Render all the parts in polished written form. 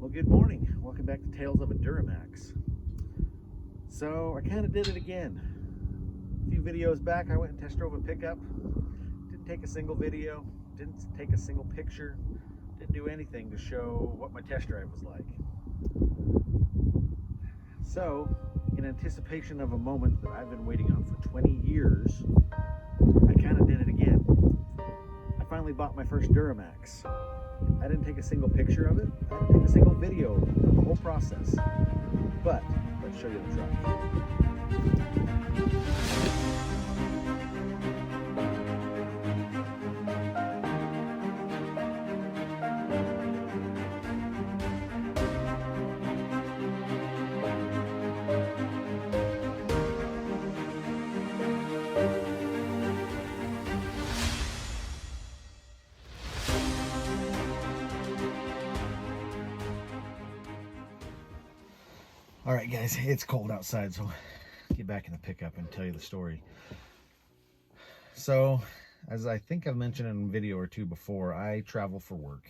Well, good morning. Welcome back to Tales of a Duramax. So I kind of did it again. A few videos back, I went and test drove a pickup. Didn't take a single video, didn't take a single picture, didn't do anything to show what my test drive was like. So, in anticipation of a moment that I've been waiting on for 20 years, I kind of did it again. I finally bought my first Duramax. I didn't take a single picture of it. I didn't take a single video of the whole process. But let's show you the truck. All right, guys, it's cold outside, so get back in the pickup and tell you the story. So, as I think I've mentioned in a video or two before, I travel for work.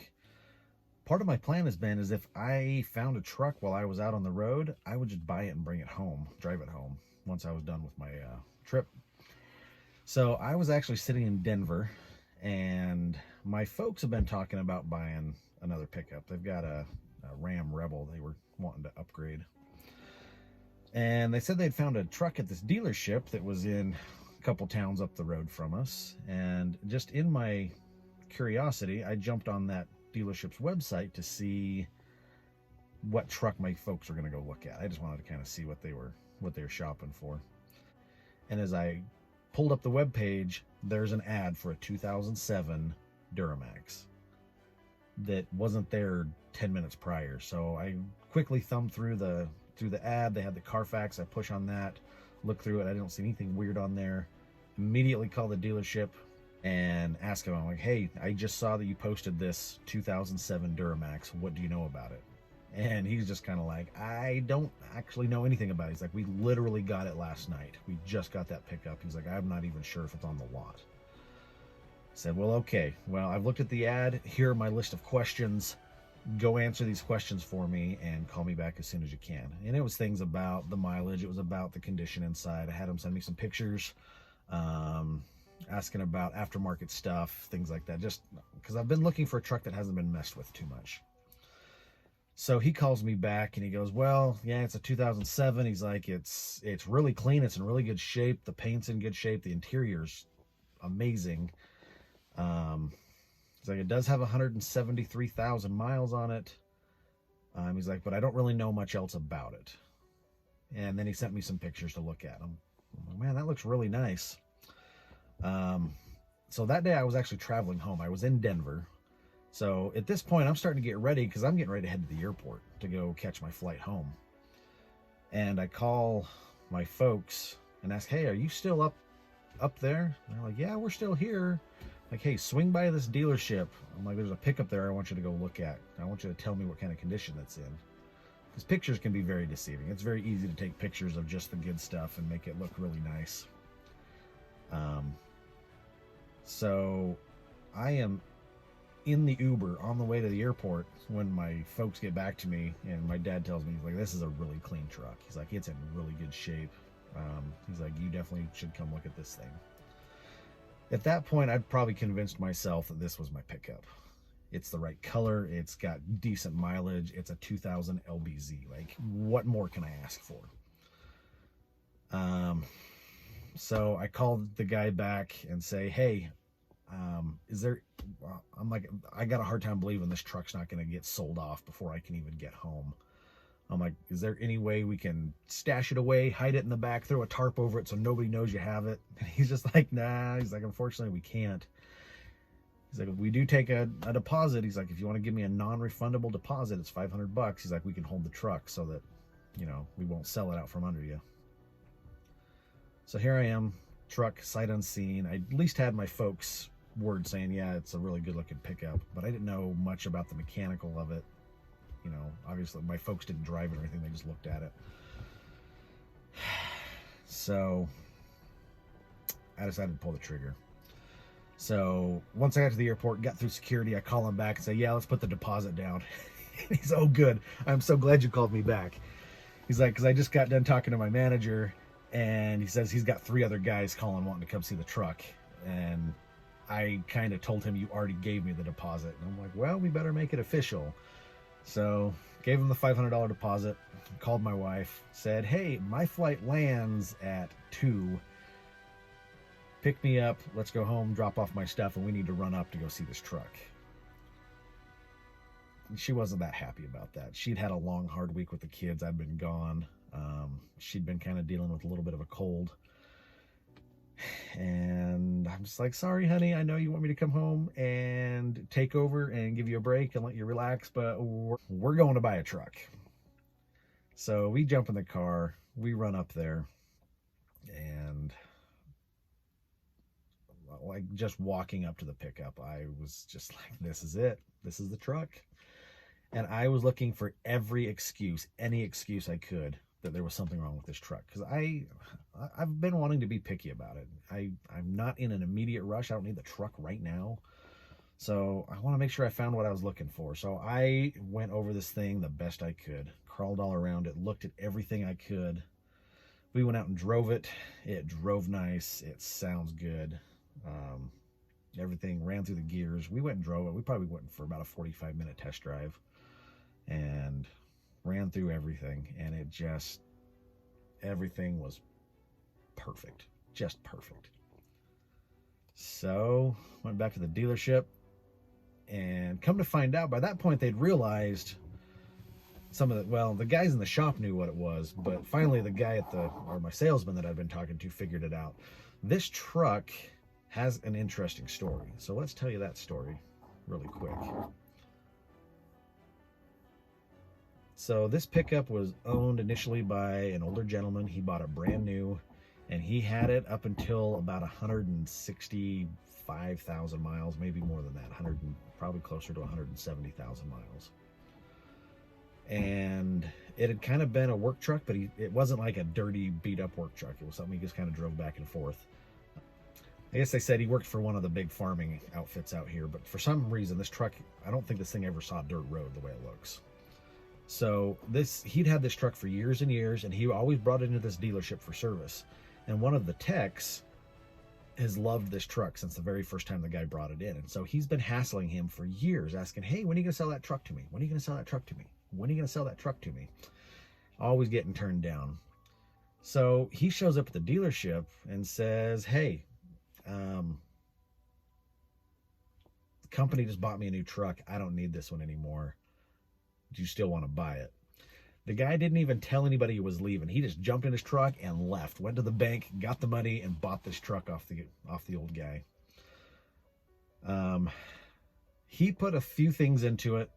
Part of my plan has been is if I found a truck while I was out on the road, I would just buy it and bring it home, drive it home once I was done with my trip. So I was actually sitting in Denver, and my folks have been talking about buying another pickup. They've got a Ram Rebel they were wanting to upgrade. And they said they'd found a truck at this dealership that was in a couple towns up the road from us. And just in my curiosity, I jumped on that dealership's website to see what truck my folks were going to go look at. I just wanted to kind of see what they were shopping for. And as I pulled up the web page, there's an ad for a 2007 Duramax that wasn't there 10 minutes prior. So I quickly thumbed through the ad. They had the Carfax. I push on that, look through it. I don't see anything weird on there. Immediately call the dealership and ask them, I'm like, hey, I just saw that you posted this 2007 Duramax. What do you know about it? And he's just kind of like, I don't actually know anything about it. He's like, we literally got it last night. We just got that pickup. He's like, I'm not even sure if it's on the lot. I said, well, okay. Well, I've looked at the ad. Here are my list of questions. Go answer these questions for me and call me back as soon as you can. And it was things about the mileage. It was about the condition inside. I had him send me some pictures, asking about aftermarket stuff, things like that, just because I've been looking for a truck that hasn't been messed with too much. So he calls me back and he goes, well, yeah, it's a 2007. He's like, it's really clean. It's in really good shape. The paint's in good shape. The interior's amazing. He's like, it does have 173,000 miles on it. He's like, but I don't really know much else about it. And then he sent me some pictures to look at. I'm like, man, that looks really nice. So that day I was actually traveling home. I was in Denver. So at this point I'm starting to get ready because I'm getting ready to head to the airport to go catch my flight home. And I call my folks and ask, hey, are you still up there? And they're like, yeah, we're still here. Like, hey, swing by this dealership. I'm like, there's a pickup there I want you to go look at. I want you to tell me what kind of condition that's in. Because pictures can be very deceiving. It's very easy to take pictures of just the good stuff and make it look really nice. So I am in the Uber on the way to the airport when my folks get back to me, and my dad tells me, he's like, this is a really clean truck. He's like, it's in really good shape. He's like, you definitely should come look at this thing. At that point, I'd probably convinced myself that this was my pickup. It's the right color. It's got decent mileage. It's a 2000 LBZ. Like, what more can I ask for? So I called the guy back and say, hey, is there, I'm like, I got a hard time believing this truck's not going to get sold off before I can even get home. I'm like, is there any way we can stash it away, hide it in the back, throw a tarp over it so nobody knows you have it? And he's just like, nah. He's like, unfortunately, we can't. He's like, we do take a deposit. He's like, if you want to give me a non-refundable deposit, it's $500. He's like, we can hold the truck so that, you know, we won't sell it out from under you. So here I am, truck, sight unseen. I at least had my folks' word saying, yeah, it's a really good looking pickup, but I didn't know much about the mechanical of it. You know, obviously my folks didn't drive it or anything. They just looked at it. So I decided to pull the trigger. So once I got to the airport, got through security, I call him back and say, yeah, let's put the deposit down. He's, oh, good. I'm so glad you called me back. He's like, because I just got done talking to my manager, and he says he's got 3 other guys calling wanting to come see the truck. And I kind of told him you already gave me the deposit. And I'm like, well, we better make it official. So gave him the $500 deposit, called my wife, said, hey, my flight lands at 2. Pick me up, let's go home, drop off my stuff, and we need to run up to go see this truck. She wasn't that happy about that. She'd had a long, hard week with the kids. I'd been gone. She'd been kind of dealing with a little bit of a cold. And I'm just like, sorry, honey, I know you want me to come home and take over and give you a break and let you relax, but we're going to buy a truck. So we jump in the car, we run up there, and like just walking up to the pickup, I was just like, this is it. This is the truck. And I was looking for every excuse, any excuse I could, that there was something wrong with this truck, because I've been wanting to be picky about it. I'm not in an immediate rush. I don't need the truck right now, so I want to make sure I found what I was looking for. So I went over this thing the best I could, crawled all around it, looked at everything I could. We went out and drove it. It drove nice. It sounds good. Everything ran through the gears. We went and drove it. We probably went for about a 45-minute test drive and ran through everything, and it just, everything was perfect, just perfect. So went back to the dealership, and come to find out, by that point they'd realized some of the, well, the guys in the shop knew what it was, but finally the guy at the, or my salesman that I'd been talking to, figured it out. This truck has an interesting story, so let's tell you that story really quick. So this pickup was owned initially by an older gentleman. He bought it brand new, and he had it up until about 165,000 miles, maybe more than that, probably closer to 170,000 miles. And it had kind of been a work truck, but it wasn't like a dirty, beat up work truck. It was something he just kind of drove back and forth. I guess they said he worked for one of the big farming outfits out here, but for some reason this truck, I don't think this thing ever saw dirt road the way it looks. So he'd had this truck for years and years, and he always brought it into this dealership for service. And one of the techs has loved this truck since the very first time the guy brought it in. And so he's been hassling him for years, asking, hey, when are you going to sell that truck to me? When are you going to sell that truck to me? When are you going to sell that truck to me? Always getting turned down. So he shows up at the dealership and says, hey, the company just bought me a new truck. I don't need this one anymore. Do you still want to buy it? The guy didn't even tell anybody he was leaving. He just jumped in his truck and left, went to the bank, got the money, and bought this truck off the old guy. He put a few things into it,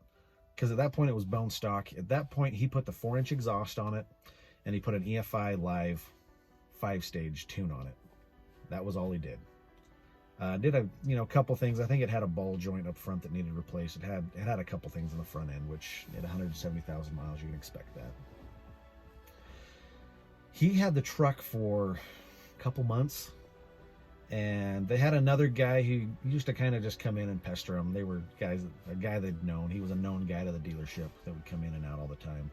because at that point it was bone stock. At that point he put the 4-inch exhaust on it, and he put an EFI Live 5-stage tune on it. That was all he did. Did a couple things. I think it had a ball joint up front that needed replaced. It had a couple things on the front end, which at 170,000 miles you can expect that. He had the truck for a couple months, and they had another guy who used to kind of just come in and pester him. They were guys, a guy they'd known. He was a known guy to the dealership that would come in and out all the time.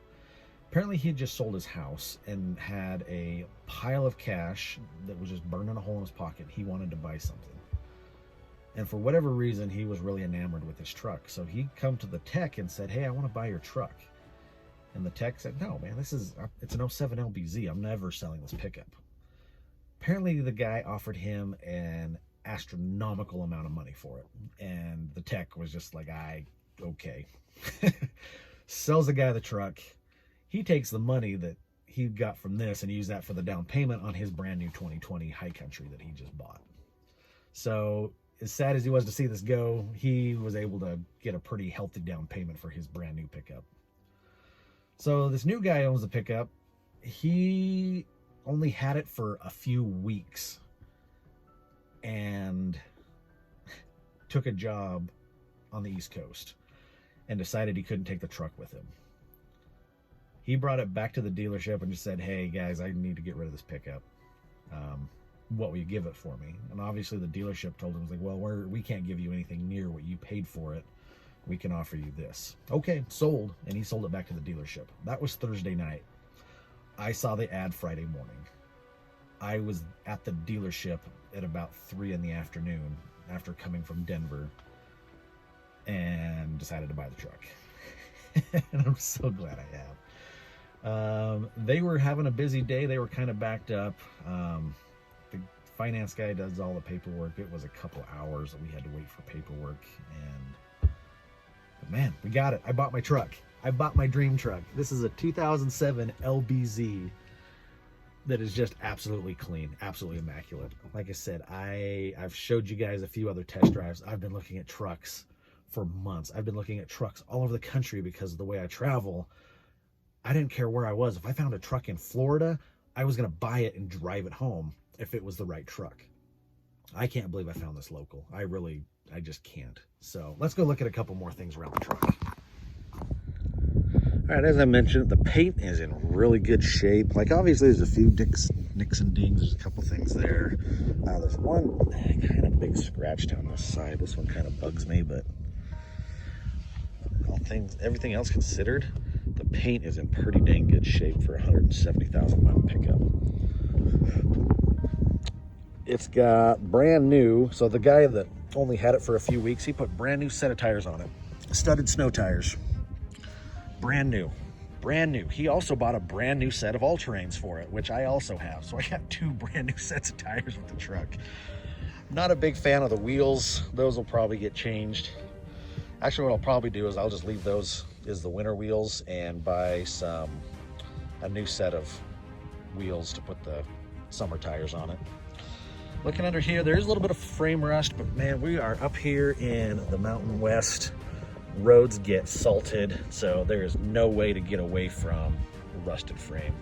Apparently he had just sold his house and had a pile of cash that was just burning a hole in his pocket. He wanted to buy something. And for whatever reason, he was really enamored with his truck. So he come to the tech and said, hey, I want to buy your truck. And the tech said, no, man, it's an 07 LBZ. I'm never selling this pickup. Apparently the guy offered him an astronomical amount of money for it. And the tech was just like, okay. Sells the guy the truck. He takes the money that he got from this and used that for the down payment on his brand new 2020 High Country that he just bought. So as sad as he was to see this go, he was able to get a pretty healthy down payment for his brand new pickup. So this new guy owns the pickup. He only had it for a few weeks and took a job on the East Coast and decided he couldn't take the truck with him. He brought it back to the dealership and just said, hey guys, I need to get rid of this pickup. What will you give it for me? And obviously the dealership told him, like, well, we can't give you anything near what you paid for it. We can offer you this. Okay, sold. And he sold it back to the dealership. That was Thursday night. I saw the ad Friday morning. I was at the dealership at about 3 in the afternoon after coming from Denver and decided to buy the truck. And I'm so glad I have. They were having a busy day. They were kind of backed up. The finance guy does all the paperwork. It was a couple hours that we had to wait for paperwork. But man, we got it. I bought my truck. I bought my dream truck. This is a 2007 LBZ that is just absolutely clean, absolutely immaculate. Like I said, I've showed you guys a few other test drives. I've been looking at trucks for months. I've been looking at trucks all over the country because of the way I travel. I didn't care where I was. If I found a truck in Florida, I was going to buy it and drive it home if it was the right truck. I can't believe I found this local. I just can't. So let's go look at a couple more things around the truck. All right, as I mentioned, the paint is in really good shape. Like, obviously, there's a few nicks and dings. There's a couple things there. There's one kind of big scratch down this side. This one kind of bugs me, but everything else considered, the paint is in pretty dang good shape for a 170,000 mile pickup. It's got brand new. So the guy that only had it for a few weeks, he put brand new set of tires on it. Studded snow tires. Brand new. He also bought a brand new set of all-terrains for it, which I also have. So I got 2 brand new sets of tires with the truck. Not a big fan of the wheels. Those will probably get changed. Actually, what I'll probably do is I'll just leave those as the winter wheels and buy a new set of wheels to put the summer tires on it. Looking under here, there is a little bit of frame rust, but man, we are up here in the Mountain West. Roads get salted, so there is no way to get away from rusted frame.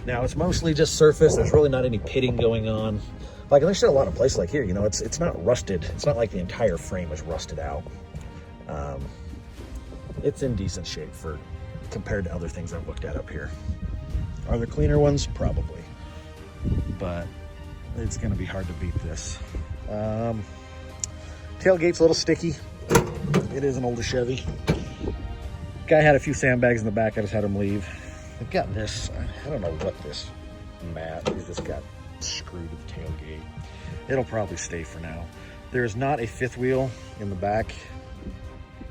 Now, it's mostly just surface. There's really not any pitting going on. Like, there's still a lot of places like here, you know, it's not rusted. It's not like the entire frame is rusted out. It's in decent shape compared to other things I've looked at up here. Are there cleaner ones? Probably. But it's going to be hard to beat this. Tailgate's a little sticky. It is an older Chevy. Guy had a few sandbags in the back. I just had him leave. I've got this. I don't know what this mat. He's just got screwed to the tailgate. It'll probably stay for now. There is not a 5th wheel in the back.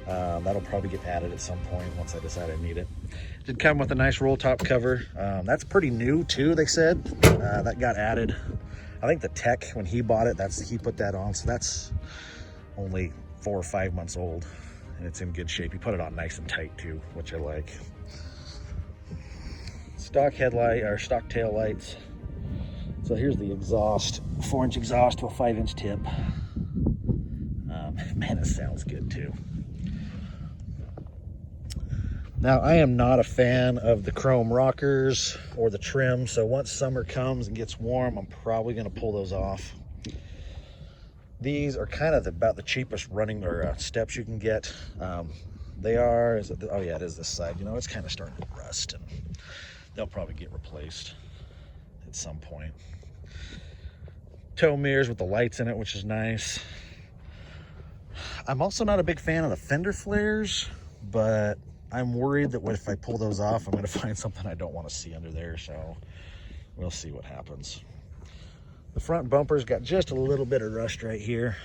That'll probably get added at some point once I decide I need it. Did come with a nice roll top cover. That's pretty new too, they said. That got added. I think the tech, when he bought it, he put that on. So that's only 4 or 5 months old, and it's in good shape. He put it on nice and tight too, which I like. Stock headlight or stock tail lights. So here's the exhaust, 4-inch exhaust to a 5-inch tip. Man, it sounds good too. Now, I am not a fan of the chrome rockers or the trim, so once summer comes and gets warm, I'm probably going to pull those off. These are kind of about the cheapest running or steps you can get. They are, oh yeah, it is this side. You know, it's kind of starting to rust, and they'll probably get replaced at some point. Tow mirrors with the lights in it, which is nice. I'm also not a big fan of the Fender Flares, but I'm worried that if I pull those off, I'm going to find something I don't want to see under there, so we'll see what happens. The front bumper's got just a little bit of rust right here.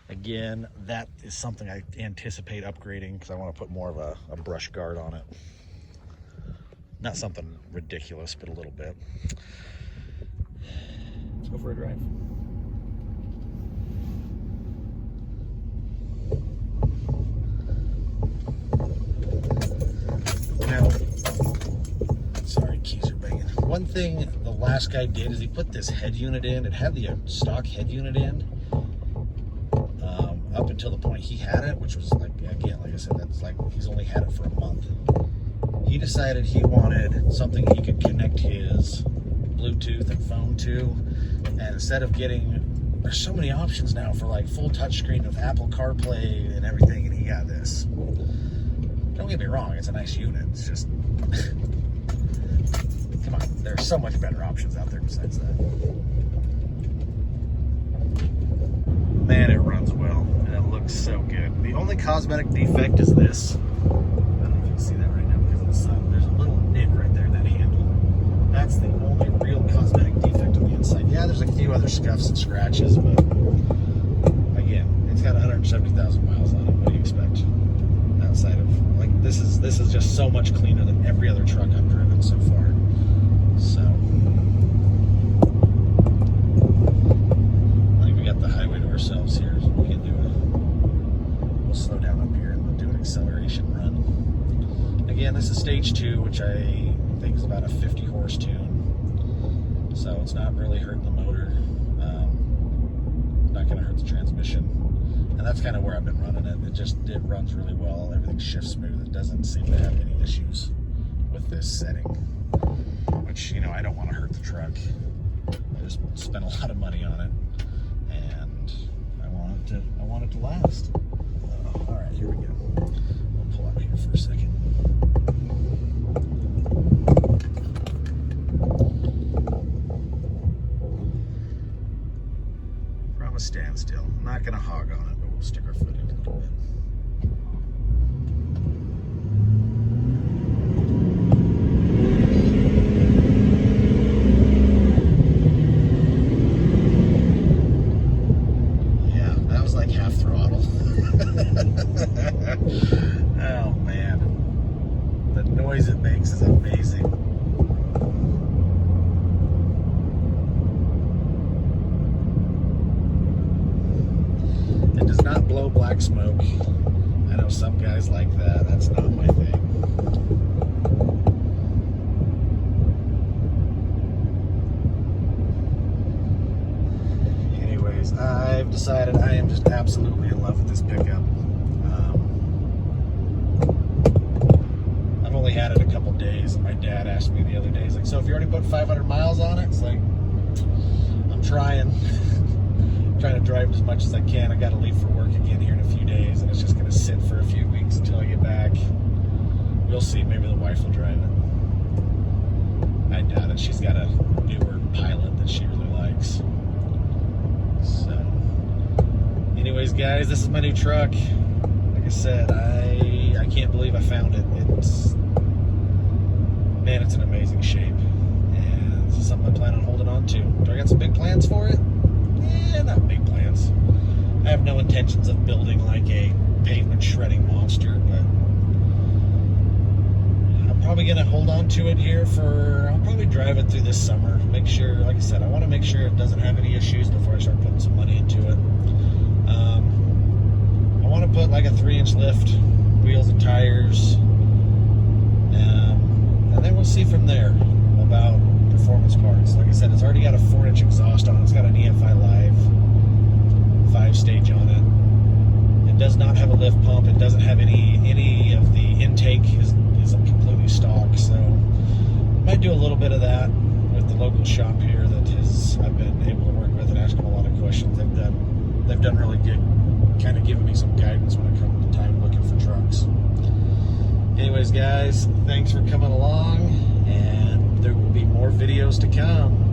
Again, that is something I anticipate upgrading because I want to put more of a brush guard on it. Not something ridiculous, but a little bit. Let's go for a drive. Now, sorry, keys are banging. One thing the last guy did is he put this head unit in. It had the stock head unit in up until the point he had it, which was like, again, like I said, that's like he's only had it for a month. He decided he wanted something he could connect his Bluetooth and phone to, and instead of getting, there's so many options now for like full touchscreen with Apple CarPlay and everything, and he got this. Don't get me wrong, it's a nice unit. It's just, come on, there's so much better options out there besides that. Man, it runs well, and it looks looks so good. The only cosmetic defect is this. I don't know if you can see that right now because of the sun. There's a little nit right there, that handle. That's the only real cosmetic defect on the inside. Yeah, there's a few other scuffs and scratches, but again, it's got 170,000 miles on it. What do you expect? Outside of, like, this is just so much cleaner than every other truck I've driven so far. So I think we got the highway to ourselves here. So we can do we'll slow down up here and we'll do an acceleration run. Again, this is stage 2, which I think is about a 50 horse tune. So it's not really hurting the motor. Not going to hurt the transmission. And that's kind of where I've been running it. It runs really well. Everything shifts smooth. It doesn't seem to have any issues with this setting, which, you know, I don't want to hurt the truck. I just spent a lot of money on it, and I want it to last. All right, here we go. I'll pull out here for a second. From a standstill. I'm not going to hog on it, but we'll stick our foot in it a little bit. Yeah, that was like half throttle. Oh man, the noise it makes is amazing. It does not blow black smoke. I know some guys like that. That's not my thing. Anyways, I've decided I am just absolutely in love with this pickup. I've only had it a couple days, and my dad asked me the other day, he's like, so if you already put 500 miles on it? It's like, I'm trying. Trying to drive as much as I can. I got to leave for work again here in a few days, and it's just going to sit for a few weeks until I get back. We'll see. Maybe the wife will drive it. I doubt it. She's got a newer Pilot that she really likes. So, anyways, guys, this is my new truck. Like I said, I can't believe I found it. Man, it's in amazing shape, and it's something I plan on holding on to. Do I got some big plans for it? Yeah, not big plans. I have no intentions of building like a pavement shredding monster, but I'm probably going to hold on to it here I'll probably drive it through this summer. Make sure, like I said, I want to make sure it doesn't have any issues before I start putting some money into it. I want to put like a 3-inch lift, wheels and tires, and then we'll see from there about performance parts. Like I said, it's already got a 4-inch exhaust on it. It's got an EFI Live 5-stage on it. It does not have a lift pump. It doesn't have any of the intake is completely stock. So I might do a little bit of that with the local shop here I've been able to work with and ask them a lot of questions. They've done really good, kind of giving me some guidance when it comes to time looking for trucks. Anyways, guys, thanks for coming along, and there will be more videos to come.